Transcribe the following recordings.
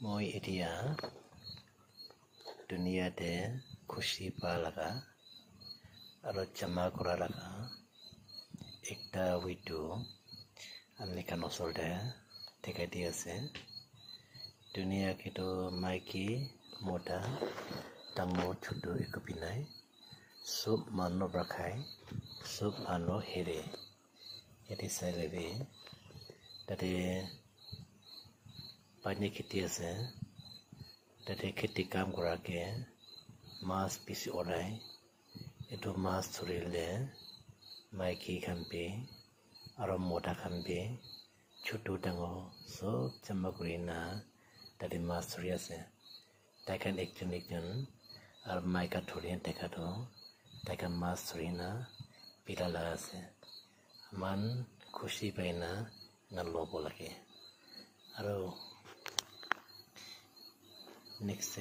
মই এতিয়া দুনিয়াতে খুশি পা লাগা আৰু জমা কৰা লাগা একটা ভিডিও আমি কান ওচৰতে দেখাই দি আছে দুনিয়া কিন্তু মাইকী মতা ডাঙৰ ছোট একো নাই সব মানুহ ৰাখাই সব মানুহ হেৰে এটি চাইলেবি তাতে পানী খেতি আছে তাতে খেতি কাম কৰাকে মাছ পিছি ওলাই এটো মাছ ধৰিলে মাইকী খাম্পি আৰু মতা খাম্পি ছোট ডাঙৰ সব জমা কৰি না তাতে মাছ ধৰি আছে তাইখান একজন আৰু মাইকা ধৰি দেখাতো তাইখান মাছ ধৰি না পিলালা আছে মান খুশি পাই না ল'ব লাগে আৰু next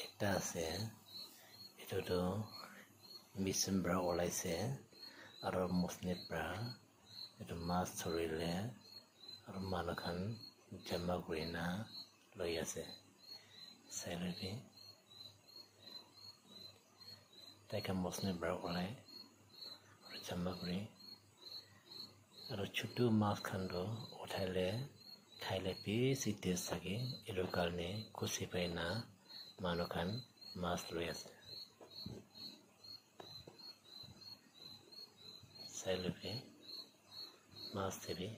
একটা আছে এটোতো মিশন ব্ৰা ওলাইছে আৰু মুসলিম ব্ৰা এটো মাছ ধৰিলে আৰু মানুহখান জমা কৰি না লৈ আছে চাইলেবি তাইকা মুসলিম ব্ৰা ওলাই আৰু জমা কৰি আৰু ছোট মাছ খানটো উঠাইলে খাইলে বেছি টেষ্ট থাকে এর কারণে খুশি পাই না মানুখান মাছ লৈ আছে চাইলেবি মাছ দেবি